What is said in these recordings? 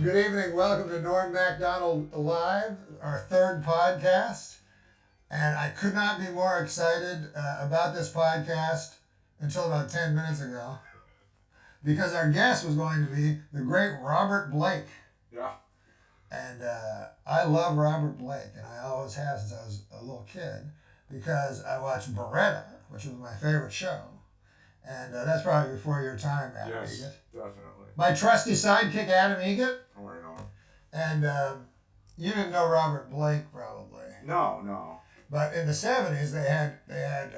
Good evening. Welcome to Norm Macdonald Live, our third podcast. And I could not be more excited about this podcast until about 10 minutes ago, because our guest was going to be the great Robert Blake. Yeah. And I love Robert Blake, and I always have since I was a little kid, because I watched Beretta, which was my favorite show. And that's probably before your time, Adam Yes, Egget. definitely. My trusty sidekick, Adam Egget. Right on. And you didn't know Robert Blake, probably. No. But in the 70s, they had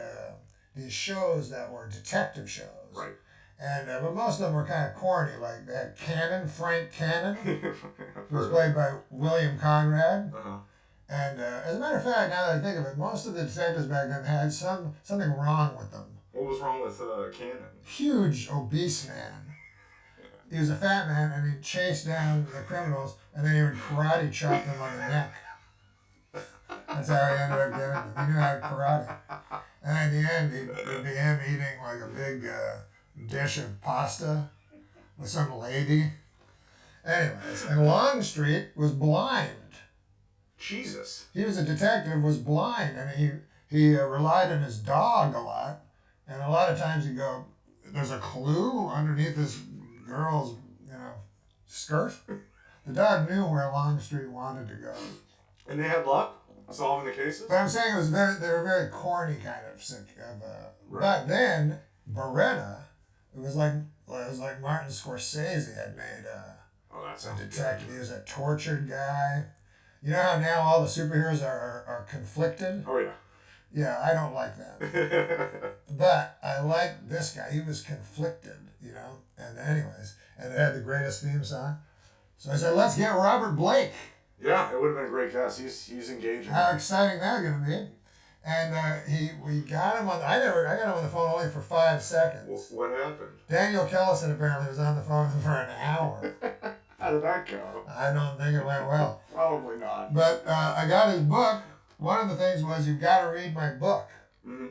these shows that were detective shows. Right. And but most of them were kind of corny. Like they had Frank Cannon, who was played by William Conrad. Uh-huh. And as a matter of fact, now that I think of it, most of the detectives back then had something wrong with them. What was wrong with Cannon? Huge, obese man. He was a fat man, and he'd chase down the criminals, and then he would karate chop them on the neck. That's how he ended up getting them. He knew how to karate. And in the end, it'd be him eating like a big dish of pasta with some lady. Anyways, and Longstreet was blind. Jesus. He was a detective, was blind, and he relied on his dog a lot. And a lot of times he'd go, there's a clue underneath this girl's, skirt. The dog knew where Longstreet wanted to go. And they had luck solving the cases? But I'm saying they were very corny kind of Right. But then Beretta, it was like Martin Scorsese had made a detective. He was a tortured guy. You know how now all the superheroes are conflicted? Oh, yeah. Yeah, I don't like that. But I like this guy. He was conflicted, And anyways, and it had the greatest theme song. So I said, let's get Robert Blake. Yeah, it would have been a great cast. He's engaging. How exciting that going to be. And we got him on. I got him on the phone only for 5 seconds. What happened? Daniel Kellison apparently was on the phone for an hour. How did that go? I don't think it went well. Probably not. But I got his book. One of the things was, you've got to read my book. Mm-hmm.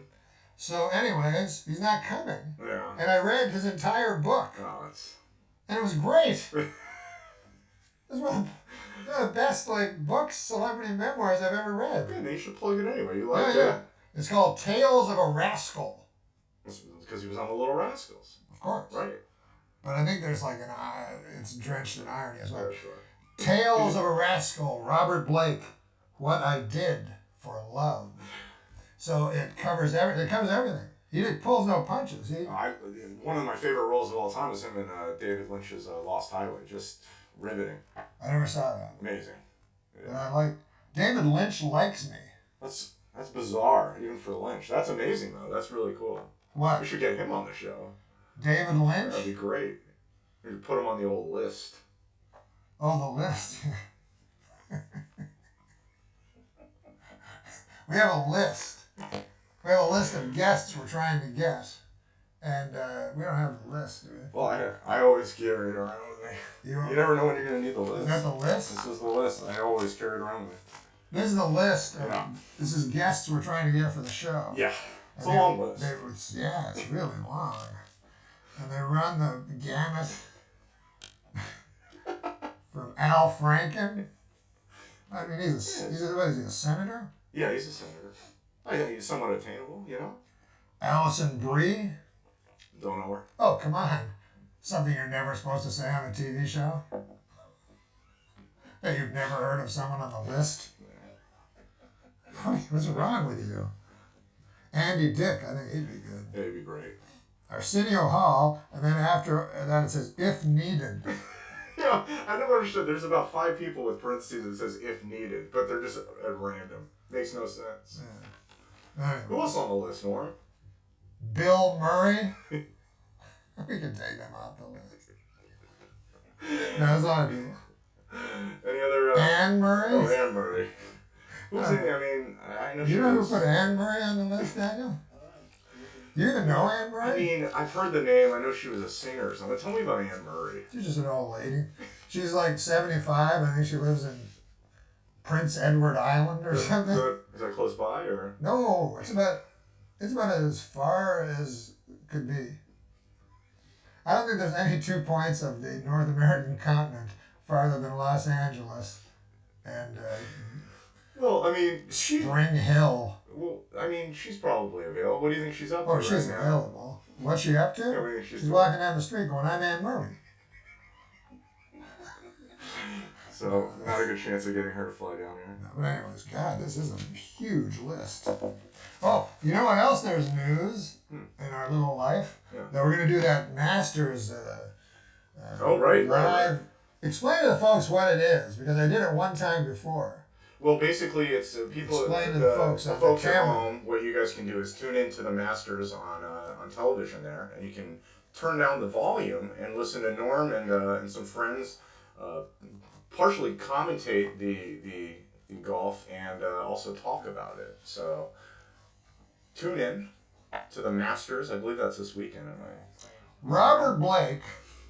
So anyways, he's not coming. Yeah. And I read his entire book. Oh, it's... And it was great. It was one of the best books, celebrity memoirs I've ever read. Good, you should plug it anyway. You like it? Yeah. It's called Tales of a Rascal. Because he was on the Little Rascals. Of course. Right. But I think there's it's drenched in irony as well. Yeah, sure. Tales of a Rascal, Robert Blake, What I Did for Love. So it covers everything. He pulls no punches. One of my favorite roles of all time was him in David Lynch's Lost Highway. Just riveting. I never saw that. Amazing. Yeah. And David Lynch likes me. That's bizarre, even for Lynch. That's amazing, though. That's really cool. What? We should get him on the show. David Lynch? That'd be great. We could put him on the old list. Oh, the list. We have a list. We have a list of guests we're trying to get. And we don't have the list, do we? Well, I always carry it around with me. You never know when you're going to need the list. Is that the list? This is the list. I always carry it around with me. This is the list. Yeah. This is guests we're trying to get for the show. Yeah. It's a long list. It's really long. And they run the gamut from Al Franken. I mean, he's a senator? Yeah, he's a senator. I think he's somewhat attainable, Alison Brie. Don't know her. Oh, come on. Something you're never supposed to say on a TV show? That you've never heard of someone on the list? What's wrong with you? Andy Dick, I think he'd be good. Yeah, he'd be great. Arsenio Hall, and then after that it says, if needed. I never understood. There's about 5 people with parentheses that says if needed, but they're just at random. Makes no sense. Yeah. Anyway. Who else on the list, Norm? Bill Murray. We can take him off the list. No, that's not a deal. Any other... Anne Murray? Oh, Anne Murray. Who's in? I know she You know was... who put Anne Murray on the list, Daniel? You even know Anne Murray? I've heard the name. I know she was a singer or something. Tell me about Anne Murray. She's just an old lady. She's 75. I think she lives in Prince Edward Island or something. Is that close by or? No, it's about as far as could be. I don't think there's any 2 points of the North American continent farther than Los Angeles and Well, I mean, Spring Hill. Well, I mean, she's probably available. What do you think she's up to? Oh, she's right available. What's she up to? Now? I mean, She's walking down the street going, I'm Anne Murray. So, not a good chance of getting her to fly down here. No, but anyways, God, this is a huge list. Oh, you know what else there's news in our little life? Yeah. That we're going to do that Masters right. Explain to the folks what it is, because I did it one time before. Well, basically, it's people. Explain to the folks on folks the at camera. home. What you guys can do is tune into the Masters on television there, and you can turn down the volume and listen to Norm and some friends partially commentate the golf and also talk about it. So tune in to the Masters. I believe that's this weekend. Robert Blake,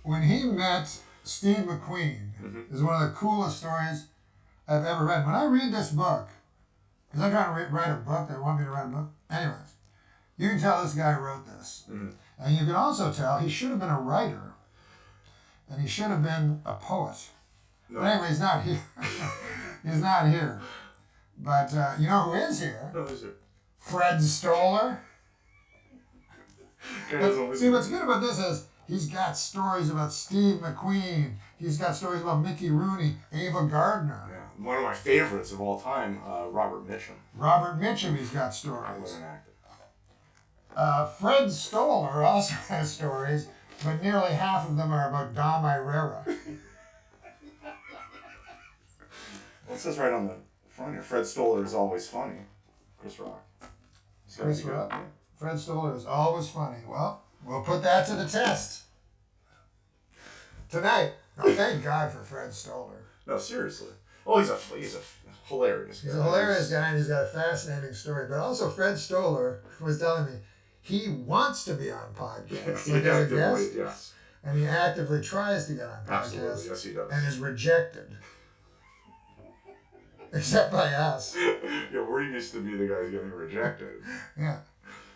when he met Steve McQueen, is one of the coolest stories I've ever read. When I read this book, because I'm trying to write a book, they want me to write a book. Anyways, you can tell this guy wrote this. And you can also tell he should have been a writer. And he should have been a poet. No. But anyway, he's not here. He's not here. But you know who is here? No, who's here? Fred Stoller. See, what's good about this is he's got stories about Steve McQueen. He's got stories about Mickey Rooney, Ava Gardner. Yeah, one of my favorites of all time, Robert Mitchum. Robert Mitchum, he's got stories. I was an actor. Fred Stoller also has stories, but nearly half of them are about Dom Irrera. Well, it says right on the front here, Fred Stoller is always funny. Chris Rock. Chris Rock. Yeah. Fred Stoller is always funny. Well, we'll put that to the test tonight. Oh, thank God for Fred Stoller. No, seriously. Oh, he's a hilarious guy. He's a hilarious guy, and he's got a fascinating story. But also, Fred Stoller was telling me he wants to be on podcasts. Like as a guest. Yes. And he actively tries to get on podcasts. Absolutely, yes, he does. And is rejected. Except by us. Yeah, we're used to be the guys getting rejected. Yeah.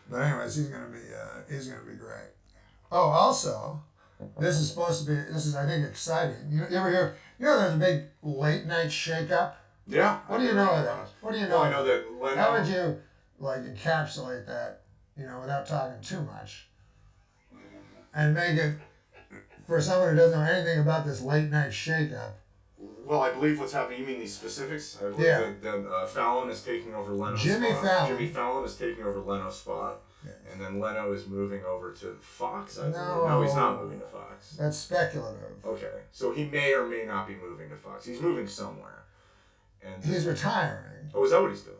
But anyways, he's gonna be great. Oh, also, this is I think exciting. You ever hear? There's a big late night shakeup. Yeah. What do you know of that? What do you know? Well, I know that Leno. How would you encapsulate that? Without talking too much, and make it for someone who doesn't know anything about this late night shakeup. Well, I believe what's happening. You mean these specifics? I believe that Fallon is taking over Leno's spot. Jimmy Fallon is taking over Leno's spot. Yes. And then Leno is moving over to Fox, I believe. No, he's not moving to Fox. That's speculative. Okay. So he may or may not be moving to Fox. He's moving somewhere. And he's retiring. Oh, is that what he's doing?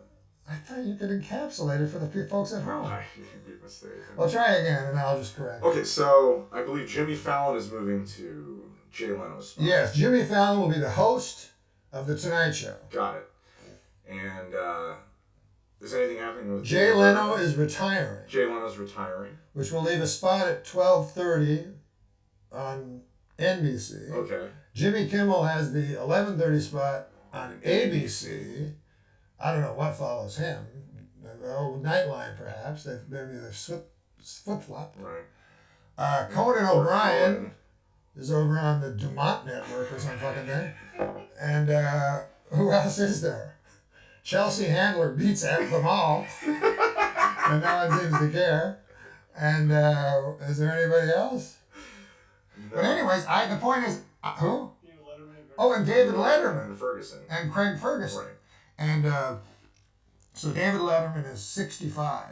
I thought you could encapsulate it for the folks at home. You can be mistaken. Well, try again, and I'll just correct Okay, so I believe Jimmy Fallon is moving to Jay Leno's spot. Yes, Jimmy Fallon will be the host of The Tonight Show. Got it. And is anything happening with Jay Leno is retiring. Jay Leno's retiring. Which will leave a spot at 12:30 on NBC. Okay. Jimmy Kimmel has the 11:30 spot on ABC. I don't know what follows him. Oh, Nightline, perhaps. Maybe they're flip-flop. Right. Conan O'Brien is over on the Dumont Network or some fucking thing. And who else is there? Chelsea Handler beats them all. And no one seems to care. And is there anybody else? No. But anyways, the point is, who? Oh, and David Letterman. And Ferguson. And Craig Ferguson. Right. And so David Letterman is 65.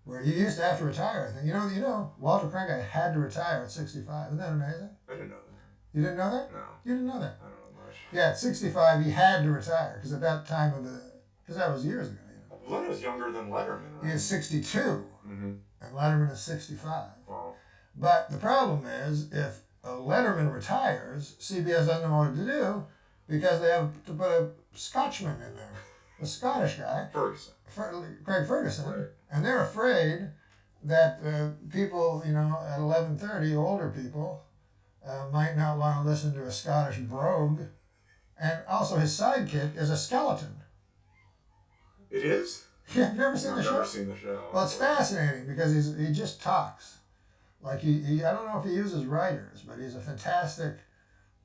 Where he used to have to retire, I think. You know, Walter Cronkite had to retire at 65. Isn't that amazing? I didn't know that. You didn't know that? No. You didn't know that? I don't know much. Yeah, at 65, he had to retire. Because at that time because that was years ago. Leno's younger than Letterman, right? He is 62. Mm-hmm. And Letterman is 65. Wow. But the problem is, if Letterman retires, CBS doesn't know what to do because they have to put a Scotchman in there. A Scottish guy. Ferguson. Craig Ferguson. Right. And they're afraid that people, at 11:30, older people, might not want to listen to a Scottish brogue. And also his sidekick is a skeleton. It is? Yeah, have you ever seen the show? I've never seen the show. Well, it's fascinating because he just talks. Like I don't know if he uses writers, but he's a fantastic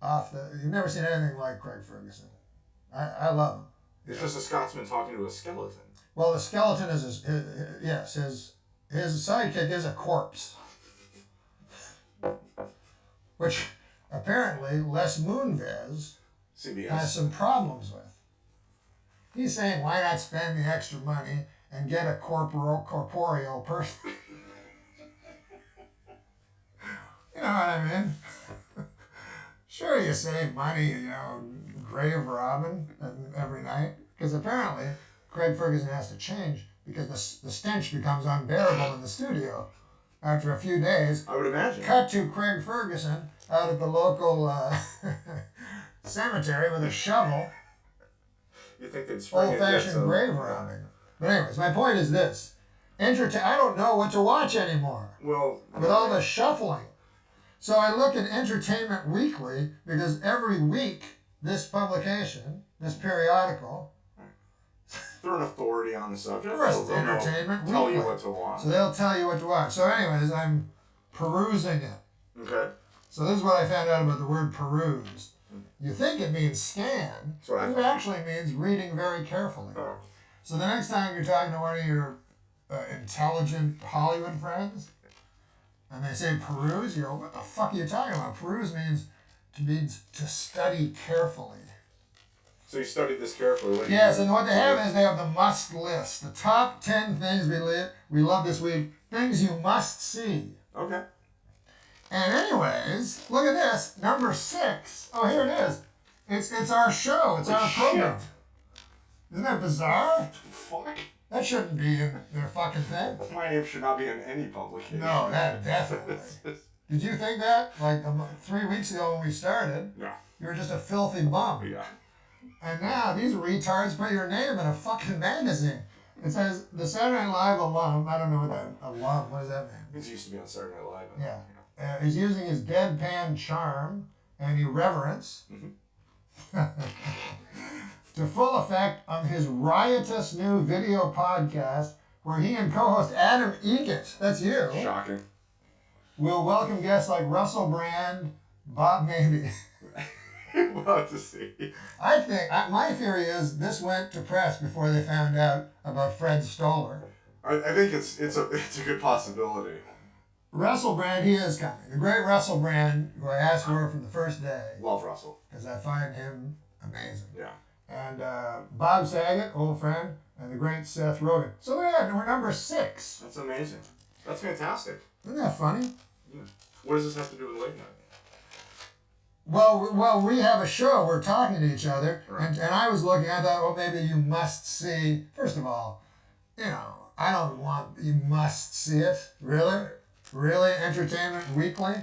You've never seen anything like Craig Ferguson. I love him. It's just a Scotsman talking to a skeleton. Well, the skeleton is his sidekick is a corpse, which apparently Les Moonves CBS has some problems with. He's saying, why not spend the extra money and get a corporeal person? You know what I mean? Sure, you save money, grave robbing every night, because apparently Craig Ferguson has to change because the stench becomes unbearable in the studio after a few days. I would imagine. Cut to Craig Ferguson out at the local cemetery with a shovel. You think they'd spring old-fashioned grave robbing. But anyways, my point is this. I don't know what to watch anymore. Well, with all the shuffling. So I look at Entertainment Weekly because every week this publication, this periodical, they're an authority on the subject. Of course, it's Entertainment Weekly. Tell you what to watch. So they'll tell you what to watch. So anyways, I'm perusing it. Okay. So this is what I found out about the word peruse. You think it means scan. It actually means reading very carefully. Oh. So the next time you're talking to one of your intelligent Hollywood friends, and they say peruse, you go, what the fuck are you talking about? Peruse means to study carefully. So you studied this carefully. Yes, and what they have is they have the must list. The top 10 things we love this week. Things you must see. Okay. And anyways, look at this. Number 6. Oh, here it is. It's our show. It's our program. Isn't that bizarre? Fuck. That shouldn't be in their fucking thing. My name should not be in any publication. No, that definitely. Did you think that? Like 3 weeks ago when we started, no. You were just a filthy bum. Yeah. And now these retards put your name in a fucking magazine. It says, the Saturday Night Live alum, I don't know what what does that mean? He used to be on Saturday Night Live. Yeah. He's using his deadpan charm and irreverence to full effect on his riotous new video podcast where he and co-host Adam Egget, that's you, shocking, will welcome guests like Russell Brand, Bob Maybe. We'll have to see. I think, my theory is this went to press before they found out about Fred Stoller. I think it's a good possibility. Russell Brand, he is coming. The great Russell Brand, who I asked for from the first day. Love Russell. Because I find him amazing. Yeah. And Bob Saget, old friend, and the great Seth Rogen. So yeah, we're number 6. That's amazing. That's fantastic. Isn't that funny? Yeah. What does this have to do with late night? Well, we have a show. We're talking to each other, right. and I was looking. I thought, well, maybe you must see. First of all, I don't want you must see it. Really, Entertainment Weekly.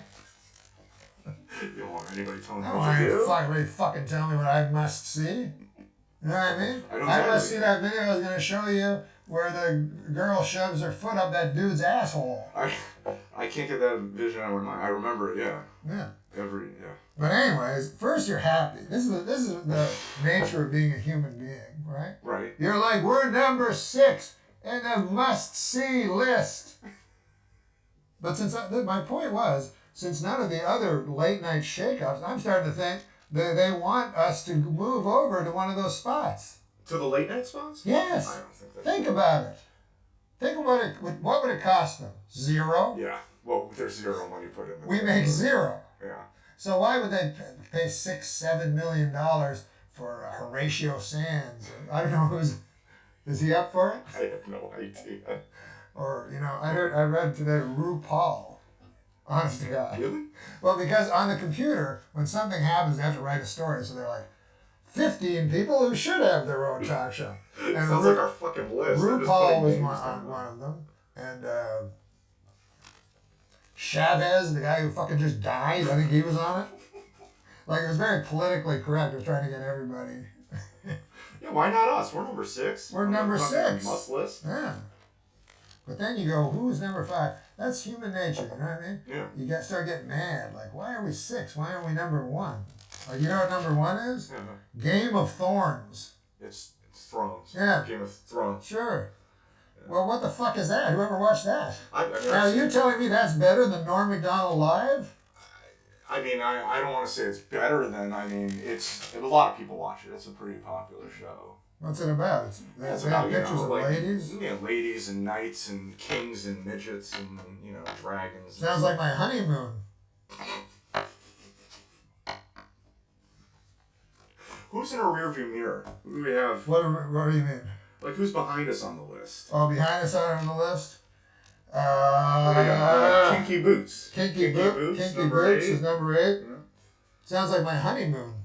You don't want anybody telling you I what to do? Anybody fucking tell me what I must see. You know what I mean? I must see that video. I was going to show you where the girl shoves her foot up that dude's asshole. I can't get that vision out of my mind. I remember it, yeah. Yeah. But anyways, first you're happy. This is the nature of being a human being, right? Right. You're like, we're number 6 in the must-see list. But my point was, since none of the other late-night shake-ups, I'm starting to think they want us to move over to one of those spots. To the late-night spots? Yes. I don't think that's Think about it. Think about it. What would it cost them? 0? Yeah. Well, there's 0 when you put it in. We make 0. Yeah. So why would they pay $6-7 million for Horatio Sands? I don't know is he up for it? I have no idea. Or I read today RuPaul. Honest to God. Really? Well, because on the computer, when something happens, they have to write a story. So they're like, 15 people who should have their own talk show. And sounds like our fucking list. RuPaul was one of them, and Chavez, the guy who fucking just died, I think he was on it. Like, it was very politically correct. It was trying to get everybody. Yeah, why not us? We're number 6. We're number 6. Must list. Yeah. But then you go, who's number 5? That's human nature, you know what I mean? Yeah. You start getting mad. Like, why are we 6? Why aren't we number 1? Like, you know what number 1 is? Yeah. Game of Thorns. It's Thrones. Yeah. Game of Thrones. Sure. Yeah. Well, what the fuck is that? Whoever watched that? I've now, are you telling me that's better than Norm Macdonald Live? I mean, I don't want to say it's better than. I mean, a lot of people watch it. It's a pretty popular show. What's it about? It's they about, have pictures of like, ladies? Yeah, ladies and knights and kings and midgets and, dragons. Sounds like my honeymoon. Who's in our rearview mirror? Who do we have? What do you mean? Like, who's behind us on the list? Oh, behind us on the list? Kinky Boots. Kinky Boots is number 8. Yeah. Sounds like my honeymoon.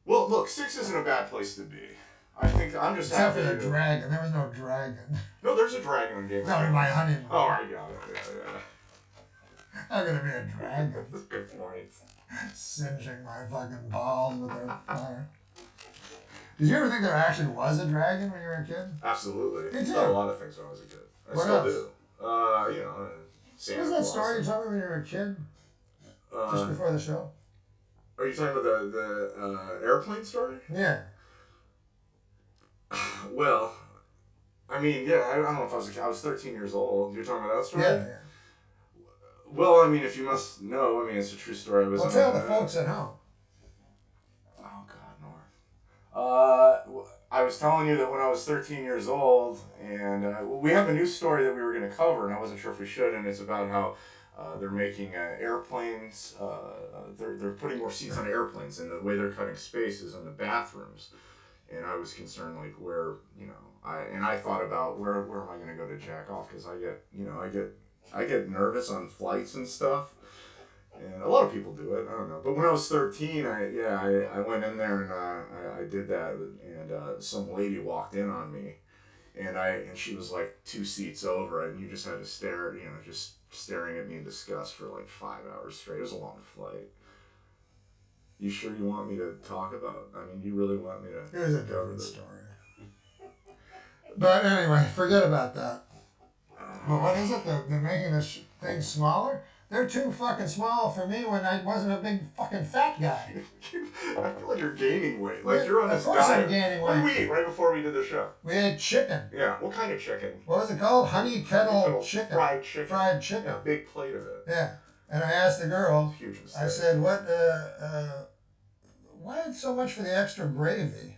Well, look, 6 isn't a bad place to be. I think I'm just Except happy. for the dragon. There was no dragon. No, there's a dragon in Game of No, in my honeymoon. Oh, I got it. Yeah. How could it be a dragon? That's a good point. Singeing my fucking balls with their fire. Did you ever think there actually was a dragon when you were a kid? Absolutely. Me too. I saw a lot of things when I was a kid. I what still else? do. Santa What was that Claus. story you told me when you were a kid? Just before the show? Are you talking about the airplane story? Yeah. Well, I mean, yeah, I don't know if I was a kid. I was 13 years old. You're talking about that story? Yeah. Well, I mean, if you must know, I mean, it's a true story. Well, tell the folks at home. Oh, God, Norm. I was telling you that when I was 13 years old, and we have a new story that we were going to cover, and I wasn't sure if we should, and it's about how they're making airplanes, they're putting more seats on airplanes, and the way they're cutting space is in the bathrooms. And I was concerned, like, where, I thought about where am I going to go to jack off, because I get nervous on flights and stuff. And a lot of people do it. I don't know. But when I was 13, I went in there and I did that. And some lady walked in on me, and she was like 2 seats over, and you just had to stare, just staring at me in disgust for like 5 hours straight. It was a long flight. You sure you want me to talk about? I mean, you really want me to? It was a different story. But anyway, forget about that. Well, what is it? They're making this thing smaller? They're too fucking small for me when I wasn't a big fucking fat guy. I feel like you're gaining weight. Like you're on this diet. Of course I'm gaining weight. What did we eat right before we did the show? We ate chicken. Yeah. What kind of chicken? What was it called? Honey kettle chicken. Fried chicken. Fried chicken. Yeah, a big plate of it. Yeah. And I asked the girl, Huge mistake. I said, why so much for the extra gravy?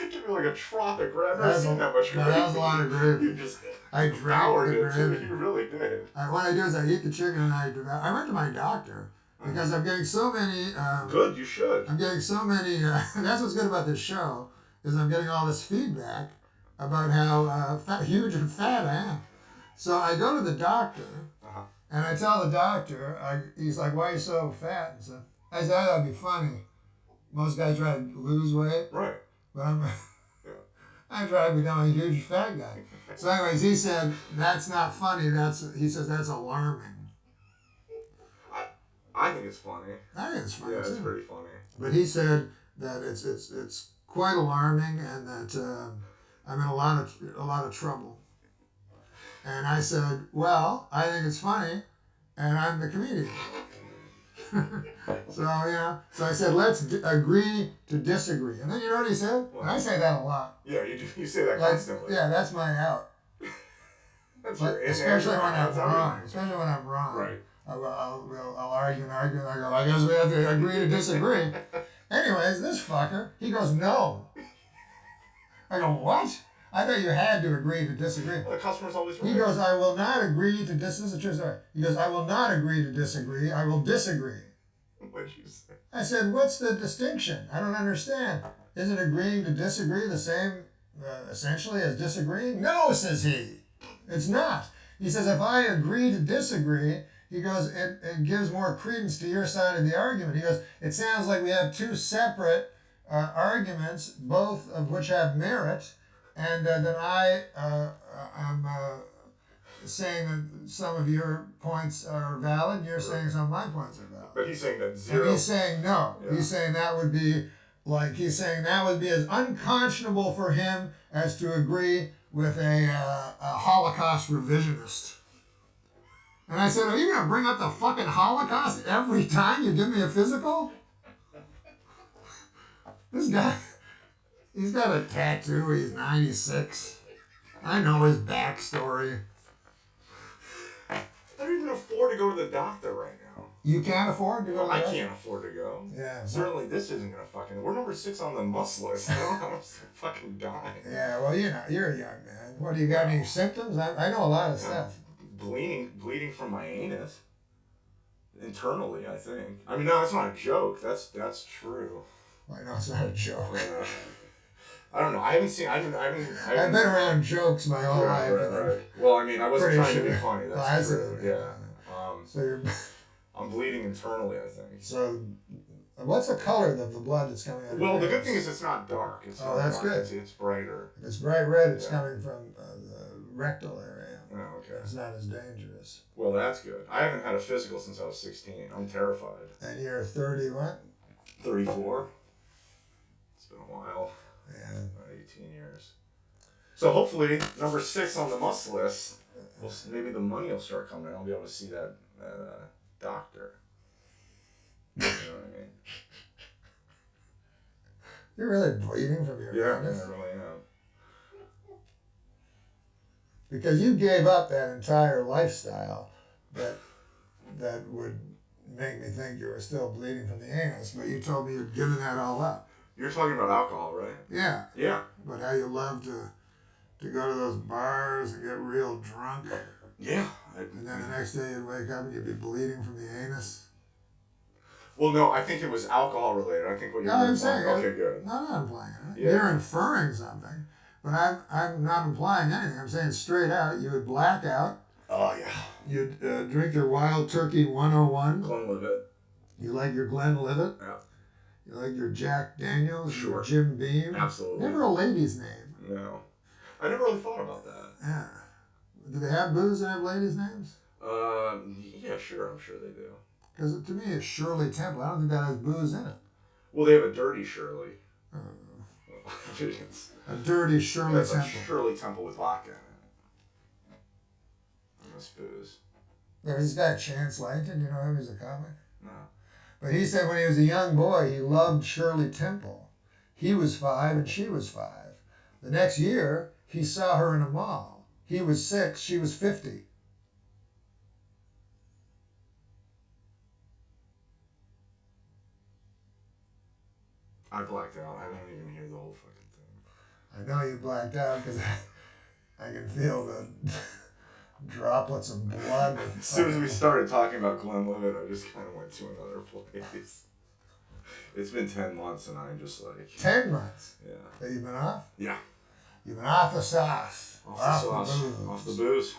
Give me like a tropic. I've never seen that much gravy. No, that was a lot of gravy. You just I drank the gravy. You really did. What I do is I eat the chicken and I went to my doctor because I'm getting so many. Good, you should. I'm getting so many. That's what's good about this show is I'm getting all this feedback about how huge and fat I am. So I go to the doctor and I tell the doctor, he's like, "Why are you so fat?" And so I said, "That'd be funny. Most guys try to lose weight, right? But I try to become a huge fat guy." So anyways, he said, "That's not funny. He says that's alarming." I think it's funny. I think it's funny. Yeah, it's too. pretty funny. But he said that it's quite alarming and that I'm in a lot of trouble. And I said, "Well, I think it's funny, and I'm the comedian." So I said, "Let's agree to disagree." And then you know what he said? And I say that a lot. Yeah, you do. You say that constantly. Yeah, that's my out. Especially when I'm wrong. Especially when I'm wrong. Right. I'll argue and argue, and I go, "I guess we have to agree to disagree." Anyways, this fucker, he goes, "No." I go, "What? I thought you had to agree to disagree." Well, the customer's always right. He goes, "I will not agree to disagree." This is a true story. He goes, "I will not agree to disagree. I will disagree." What'd you say? I said, "What's the distinction? I don't understand. Isn't agreeing to disagree the same, essentially, as disagreeing?" "No," says he. "It's not." He says, "If I agree to disagree," he goes, it gives more credence to your side of the argument. He goes, "It sounds like we have two separate arguments, both of which have merit, and that I am saying that some of your points are valid, and you're saying some of my points are valid." But he's saying that zero. And he's saying no. Yeah. He's saying that would be as unconscionable for him as to agree with a Holocaust revisionist. And I said, "Are you going to bring up the fucking Holocaust every time you give me a physical?" This guy, he's got a tattoo. He's 96. I know his backstory. I don't even afford to go to the doctor right now. You can't afford to go to the I doctor? can't afford to go. Yeah. Certainly this isn't going to fucking... We're number 6 on the must list. I'm fucking dying. Yeah, well, you know, you're a young man. What, do you got any symptoms? I know a lot of stuff. Bleeding from my anus. Internally, I think. I mean, no, that's not a joke. That's true. I know it's not a joke. I don't know. I haven't seen... I've been around jokes my whole life. Right. Well, I mean, I wasn't trying to be funny. That's true. Yeah. So you're... I'm bleeding internally, I think. So, what's the color of the blood that's coming out of your the veins? good thing is it's not dark. It's not that's dark. good. It's brighter. If it's bright red, it's coming from the rectal area. Oh, okay. It's not as dangerous. Well, that's good. I haven't had a physical since I was 16. I'm terrified. And you're 30 what? 34. It's been a while. Yeah. About 18 years. So hopefully, number 6 on the must list, maybe the money will start coming. I'll be able to see that doctor. You know what I mean? You're really bleeding from your anus? I really am. Because you gave up that entire lifestyle that would make me think you were still bleeding from the anus, but you told me you'd given that all up. You're talking about alcohol, right? Yeah. Yeah. But how you love to go to those bars and get real drunk. Yeah. And then the next day you'd wake up and you'd be bleeding from the anus. Well, no, I think it was alcohol related. I think what you're I'm saying. Okay, good. No, I'm not implying it. Yeah. You're inferring something. But I'm not implying anything. I'm saying straight out, you would black out. Oh, yeah. You'd drink your Wild Turkey 101. Glenlivet. You like your Glenlivet. Yeah. You like your Jack Daniels, Sure. your Jim Beam. Absolutely. Never a lady's name. No. I never really thought about that. Yeah. Do they have booze that have ladies' names? Yeah, sure. I'm sure they do. Because to me, it's Shirley Temple. I don't think that has booze in it. Well, they have a Dirty Shirley. A dirty Shirley That's Temple. a Shirley Temple with vodka in it. And this booze. There's this guy, Chance Langton. You know him? He's a comic. No. But he said when he was a young boy, he loved Shirley Temple. He was 5 and she was 5. The next year, he saw her in a mall. He was 6, she was 50. I blacked out. I don't even hear the whole fucking thing. I know you blacked out because I can feel the droplets of blood. As soon as we started talking about Glenlivet, I just kind of went to another place. It's been 10 months and I'm just like... 10 months? Yeah. That you've been off? Yeah. You've been off the sauce. Off the booze. Off the booze.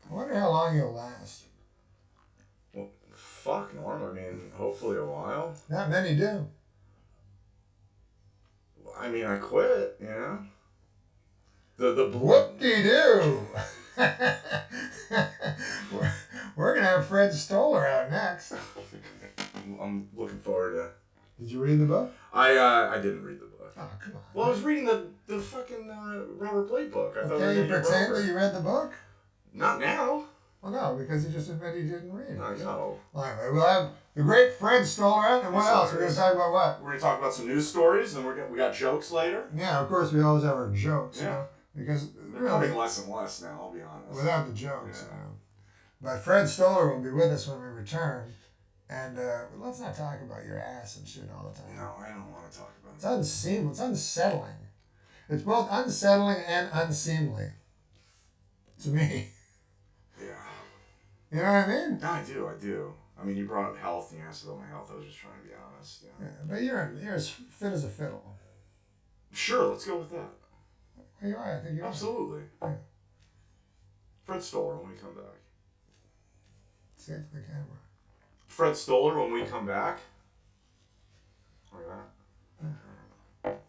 I wonder how long you'll last. Well, fuck, Norm. I mean, hopefully a while. Not many do. I mean, I quit, you know? The Whoop-de-doo! we're going to have Fred Stoller out next. I'm looking forward to... Did you read the book? I didn't read the book. Oh, come on. Well, I was reading the fucking Robert Blake book. I thought Okay, you pretend that you read the book? Not now. Well, no, because you just admitted you didn't read it. I know. Well, anyway, we'll have the great Fred Stoller out, and what else? We're going to talk about what? We're going to talk about some news stories, and we got jokes later. Yeah, of course, we always have our jokes, you know, because they're coming less and less now, I'll be honest. Without the jokes, you know. But Fred Stoller will be with us when we return, and let's not talk about your ass and shit all the time. No, I don't want to talk about it. It's unseemly. It's unsettling. It's both unsettling and unseemly. To me. Yeah. You know what I mean? No, I do. I mean, you brought up health, and you asked about my health. I was just trying to be honest. Yeah. But you're as fit as a fiddle. Sure, let's go with that. You are, I think you are. Absolutely. Yeah. Fred Stoller when we come back. Say it to the camera. Fred Stoller when we come back. Like that.